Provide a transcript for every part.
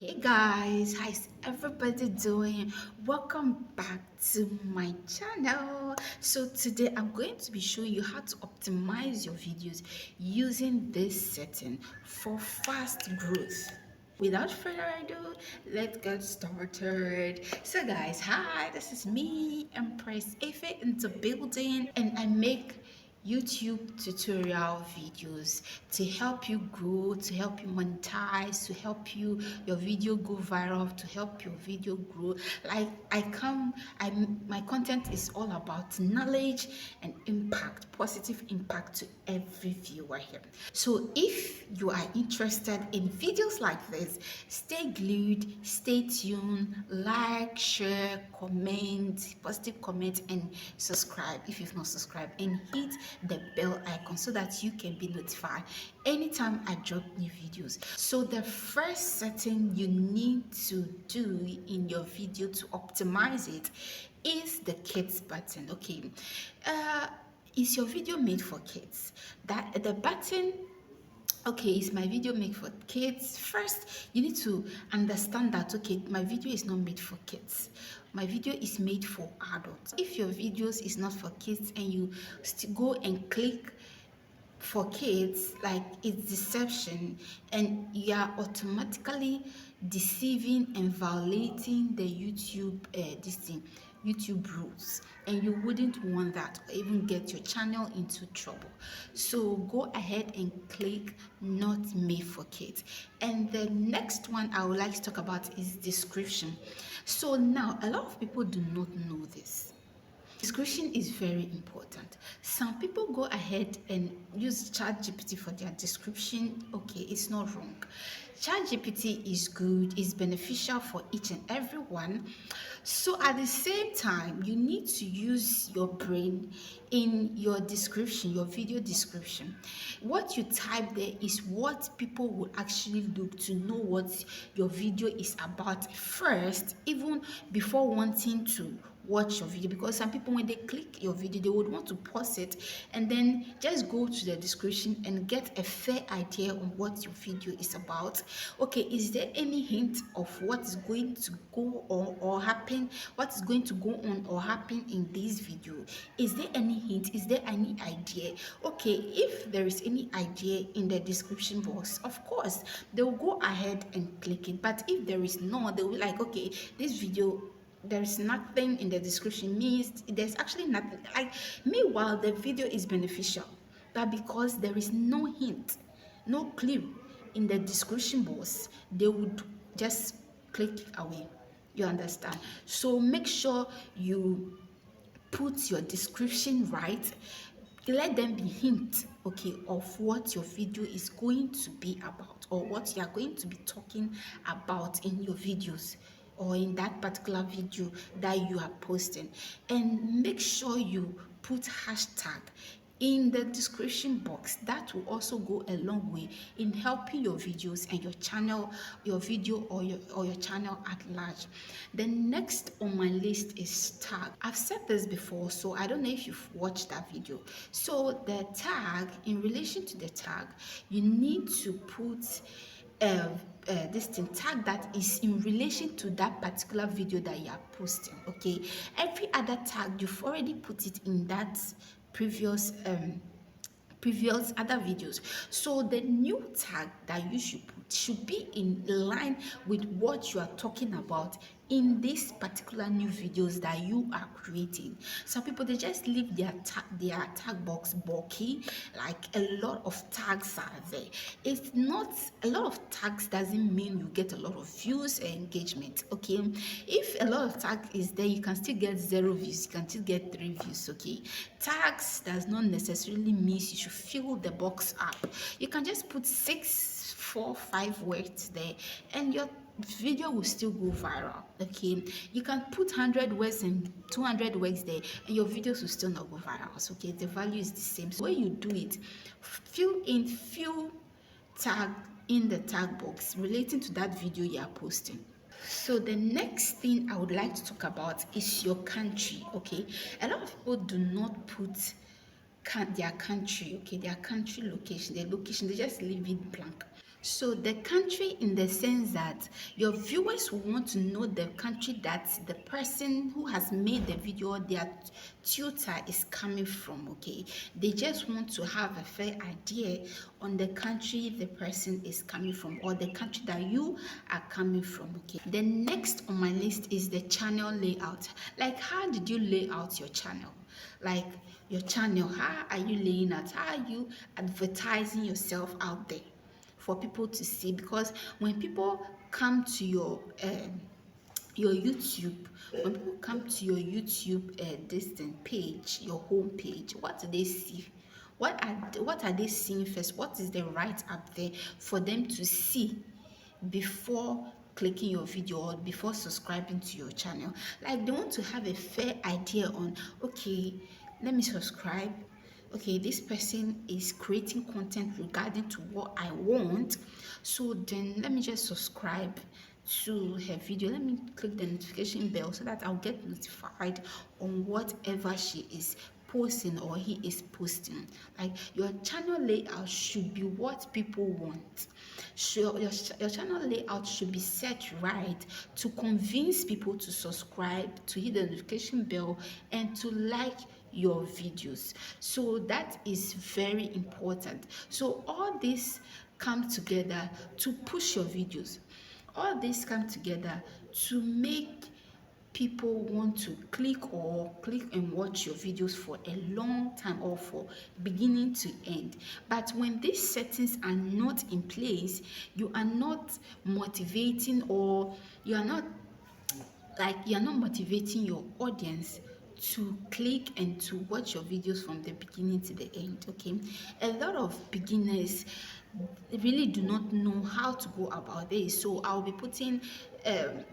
Hey guys, how's everybody doing? Welcome back to my channel. So today I'm going to be showing you how to optimize your videos using this setting for fast growth. Without further ado, let's get started. So guys, hi, this is me, Empress Efe in the building, and I make YouTube tutorial videos to help you grow, to help you monetize, to help your video go viral, to help your video grow. Like my content is all about knowledge and impact, positive impact to every viewer here. So if you are interested in videos like this, stay glued, stay tuned, like, share, comment, positive comment, and subscribe if you've not subscribed, and hit the bell icon so that you can be notified anytime I drop new videos. So the first setting you need to do in your video to optimize it is the kids button. Okay, is your video made for kids? That the button, okay, is my video made for kids? First you need to understand that, okay, my video is not made for kids, my video is made for adults. If your videos is not for kids and you still go and click for kids, like, it's deception, and you are automatically deceiving and violating the YouTube rules, and you wouldn't want that, or even get your channel into trouble. So go ahead and click not made for kids. And the next one I would like to talk about is description. So now a lot of people do not know this. Description is very important. Some people go ahead and use ChatGPT for their description. Okay, it's not wrong. ChatGPT is good, it's beneficial for each and every one. So at the same time, you need to use your brain in your description, your video description. What you type there is what people will actually look to know what your video is about first, even before wanting to watch your video. Because some people, when they click your video, they would want to pause it and then just go to the description and get a fair idea on what your video is about. Okay, is there any hint of what is going to go or happen, what is going to go on or happen in this video? Is there any hint? Is there any idea? Okay, if there is any idea in the description box, of course they will go ahead and click it. But if there is no, they will be like, okay, this video, there's nothing in the description, means there's actually nothing. Like, meanwhile the video is beneficial, but because there is no hint, no clue in the description box, they would just click away. You understand? So make sure you put your description right. Let them be hint, okay, of what your video is going to be about, or what you are going to be talking about in your videos, or in that particular video that you are posting. And make sure you put hashtag in the description box. That will also go a long way in helping your videos and your channel, your video, or your channel at large. The next on my list is tag. I've said this before, so I don't know if you've watched that video. So the tag, in relation to the tag, you need to put this thing tag that is in relation to that particular video that you are posting. Okay, every other tag, you've already put it in that previous other videos. So the new tag that you should put should be in line with what you are talking about in these particular new videos that you are creating. Some people, they just leave their tag box bulky, like a lot of tags are there. It's not, a lot of tags doesn't mean you get a lot of views and engagement. Okay, if a lot of tag is there, you can still get 0 views, you can still get 3 views. Okay, tags does not necessarily mean you should fill the box up. You can just put 6, 4, 5 words there, and your video will still go viral. Okay, you can put 100 words and 200 words there, and your videos will still not go viral. So, okay, the value is the same. So when you do it, fill in few tag in the tag box relating to that video you are posting. So the next thing I would like to talk about is your country. Okay, a lot of people do not put their country, okay, their country location, their location, they just leave it blank. So the country, in the sense that your viewers will want to know the country that the person who has made the video, their tutor, is coming from. Okay, they just want to have a fair idea on the country the person is coming from, or the country that you are coming from. Okay, the next on my list is the channel layout. Like, how did you lay out your channel? Like, your channel, how are you laying out? How are you advertising yourself out there for people to see? Because when people come to your YouTube, when people come to your YouTube this thing page, your home page, what do they see? What are they seeing first? What is the right up there for them to see before clicking your video or before subscribing to your channel? Like, they want to have a fair idea on, okay, let me subscribe. Okay, this person is creating content regarding to what I want, so then let me just subscribe to her video. Let me click the notification bell so that I'll get notified on whatever she is posting or he is posting. Like, your channel layout should be what people want. So your channel layout should be set right to convince people to subscribe, to hit the notification bell, and to like your videos. So that is very important. So all this come together to push your videos. All this come together to make people want to click and watch your videos for a long time, or for beginning to end. But when these settings are not in place, you are not motivating, or you are not you're not motivating your audience to click and to watch your videos from the beginning to the end. Okay, a lot of beginners really do not know how to go about this, so I'll be putting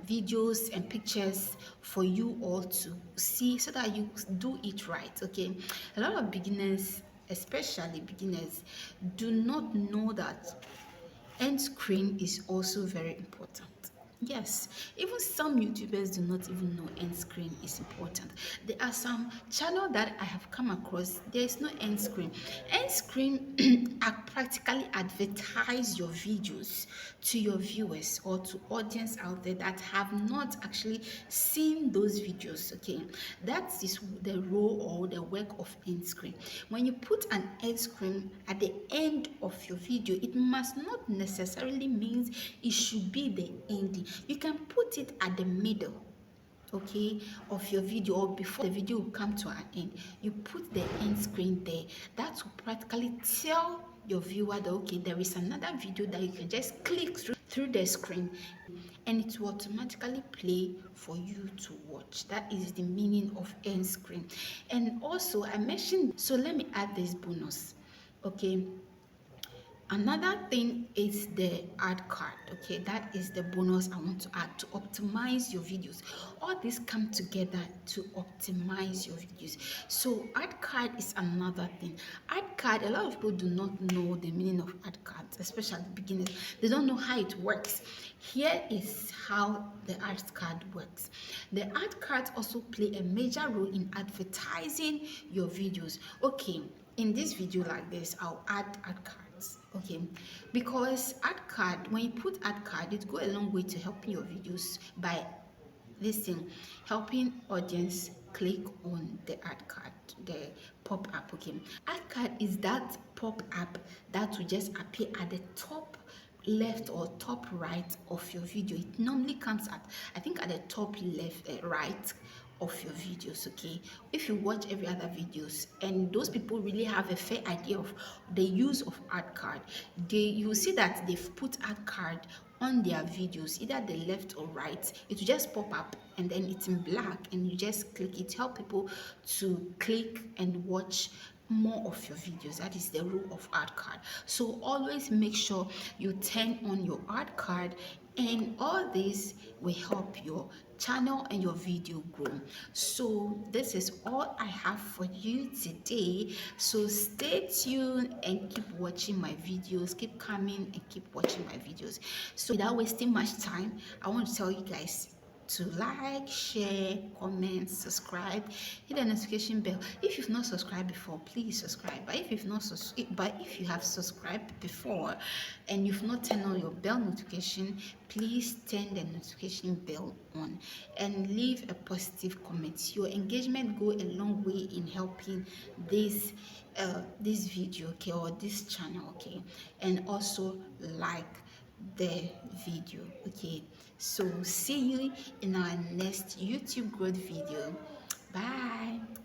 videos and pictures for you all to see so that you do it right. Okay, a lot of beginners, especially beginners, do not know that end screen is also very important. Yes, even some YouTubers do not even know end screen is important. There are some channel that I have come across, there is no end screen. End screen are practically advertise your videos to your viewers or to audience out there that have not actually seen those videos. Okay, that is the role or the work of end screen. When you put an end screen at the end of your video, it must not necessarily means it should be the ending. You can put it at the middle, okay, of your video, or before the video will come to an end. You put the end screen there. That will practically tell your viewer that, okay, there is another video that you can just click through the screen, and it will automatically play for you to watch. That is the meaning of end screen. And also, I mentioned, so let me add this bonus. Okay, another thing is the ad card. Okay, that is the bonus I want to add to optimize your videos. All these come together to optimize your videos. So ad card is another thing. Ad card, a lot of people do not know the meaning of ad cards, especially beginners. They don't know how it works. Here is how the ad card works. The ad cards also play a major role in advertising your videos. Okay, in this video like this, I'll add ad cards. Okay, because ad card, when you put ad card, it go a long way to helping your videos by, listen, helping audience click on the ad card, the pop-up. Okay, ad card is that pop-up that will just appear at the top left or top right of your video. It normally comes at, I think, at the top left, right of your videos. Okay, if you watch every other videos and those people really have a fair idea of the use of ad card, you see that they've put ad card on their videos, either the left or right. It will just pop up and then it's in black and you just click it. Help people to click and watch more of your videos. That is the rule of ad card. So always make sure you turn on your ad card, and all this will help your channel and your video grow. So this is all I have for you today. So stay tuned and keep watching my videos, keep coming and keep watching my videos. So without wasting much time, I want to tell you guys to like, share, comment, subscribe, hit the notification bell. If you've not subscribed before, please subscribe. But if you have subscribed before and you've not turned on your bell notification, please turn the notification bell on and leave a positive comment. Your engagement go a long way in helping this video, okay, or this channel, okay, and also like the video, okay. So see you in our next YouTube growth video. Bye.